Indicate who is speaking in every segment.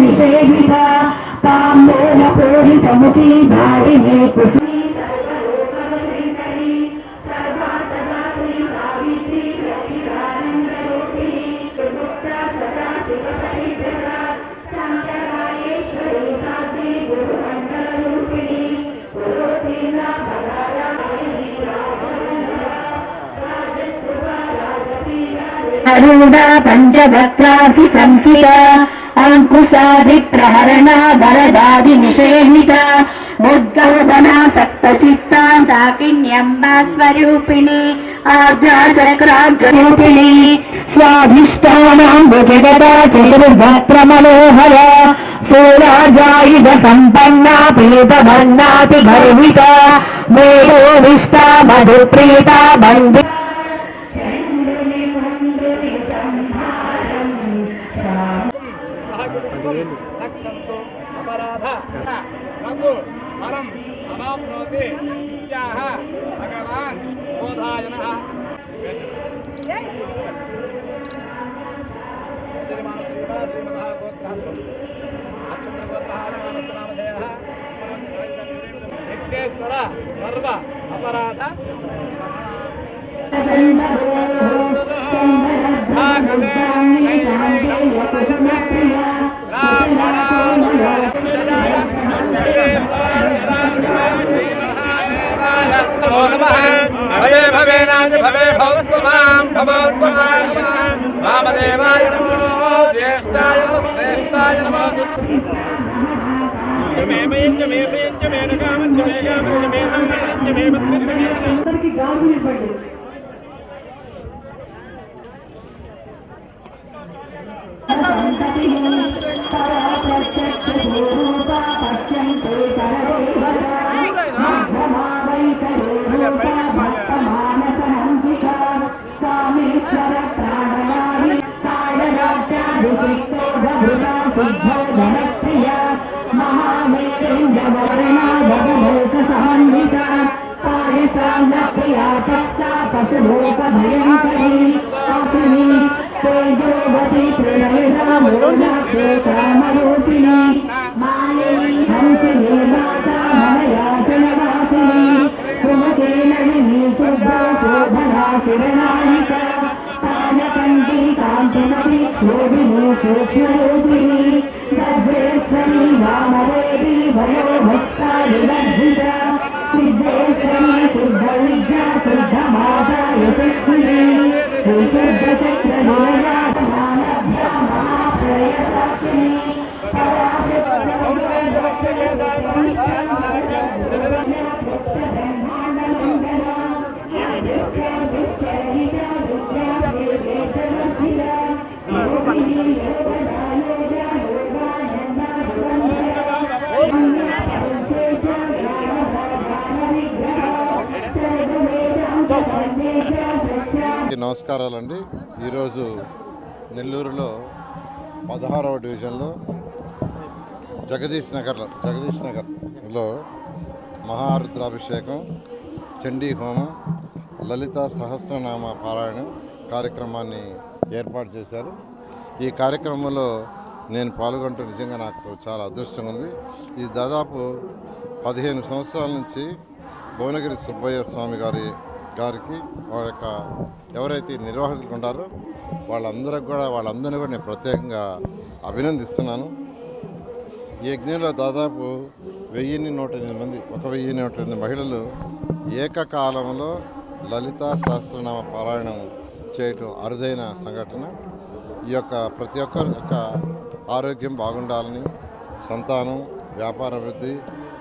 Speaker 1: నిషేధిత తాంబూల పూరితముఖి దాడి మే కుసి అరుణ పంచభక్త్రాసి సంసిత అంకుశాది ప్రహరణ వరదాది నిషేహిత ముద్గోదనాసక్త చిత్త సాకిన్యంబా స్వరూపిణి ఆద్యాచక్రాజ్యరూపిణి స్వాధిష్టానాంబు జగత చతుర్భక్త్ర మనోహర సూరాజాయుధ సంపన్న పీతవర్ణాతి గర్విత మేధోనిష్ట మధుప్రీత బంధు
Speaker 2: భగవాన్ బోధాయన సర్వ అపరాధ భవే భవేనాథ భవే భవస్వమాం భవస్వమాం వామదేవాయ నమో జ్యేష్ఠాయ శ్రేష్ఠాయ నమో
Speaker 1: అందరికీ గాజులు ఇవ్వండి.
Speaker 3: నమస్కారాలండి. ఈరోజు నెల్లూరులో 16వ డివిజన్లో జగదీష్ నగర్లో మహారుద్రాభిషేకం, చండీ హోమం, లలిత సహస్రనామ పారాయణం కార్యక్రమాన్ని ఏర్పాటు చేశారు. ఈ కార్యక్రమంలో నేను పాల్గొంటూ నిజంగా నాకు చాలా అదృష్టం ఉంది. ఇది దాదాపు 15 సంవత్సరాల నుంచి భువనగిరి సుబ్బయ్య స్వామి గారికి వాళ్ళ యొక్క ఎవరైతే నిర్వాహకులు ఉన్నారో వాళ్ళందరినీ కూడా నేను ప్రత్యేకంగా అభినందిస్తున్నాను. ఈ యజ్ఞంలో దాదాపు 1108 మంది 1108 మహిళలు ఏకకాలంలో లలిత సహస్రనామ పారాయణం చేయటం అరుదైన సంఘటన. ఈ యొక్క ప్రతి ఒక్కరి యొక్క ఆరోగ్యం బాగుండాలని, సంతానం, వ్యాపార వృద్ధి,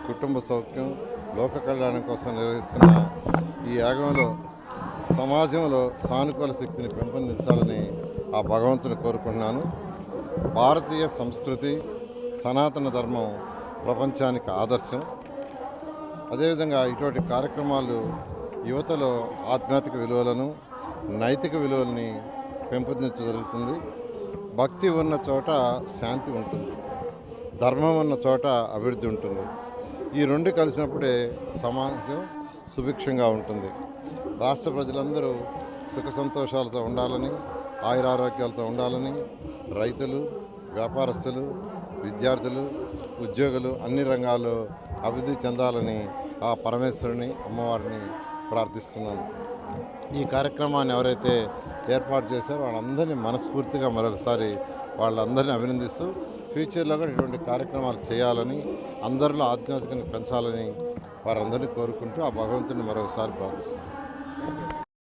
Speaker 3: కుటుంబ సౌఖ్యం, లోక కళ్యాణం కోసం నిర్వహిస్తున్న ఈ యాగంలో సమాజంలో సానుకూల శక్తిని పెంపొందించాలని ఆ భగవంతుని కోరుకుంటున్నాను. భారతీయ సంస్కృతి, సనాతన ధర్మం ప్రపంచానికి ఆదర్శం. అదేవిధంగా ఇటువంటి కార్యక్రమాలు యువతలో ఆధ్యాత్మిక విలువలను, నైతిక విలువలని పెంపొందించగలుగుతుంది. భక్తి ఉన్న చోట శాంతి ఉంటుంది, ధర్మం ఉన్న చోట అభివృద్ధి ఉంటుంది. ఈ రెండు కలిసినప్పుడే సమాజం సుభిక్షంగా ఉంటుంది. రాష్ట్ర ప్రజలందరూ సుఖ సంతోషాలతో ఉండాలని, ఆయురారోగ్యాలతో ఉండాలని రైతులు, వ్యాపారస్తులు, విద్యార్థులు ఉద్యోగులు అన్ని రంగాల్లో అభివృద్ధి చెందాలని ఆ పరమేశ్వరుని అమ్మవారిని ప్రార్థిస్తున్నాను. ఈ కార్యక్రమాన్ని ఎవరైతే ఏర్పాటు చేశారో వాళ్ళందరినీ మనస్ఫూర్తిగా మరొకసారి వాళ్ళందరినీ అభినందిస్తూ ఫ్యూచర్లో కూడా ఇటువంటి కార్యక్రమాలు చేయాలని అందరిలో ఆధ్యాత్మికతను పెంచాలని వారందరినీ కోరుకుంటూ ఆ భగవంతుని మరొకసారి ప్రార్థిస్తున్నాను.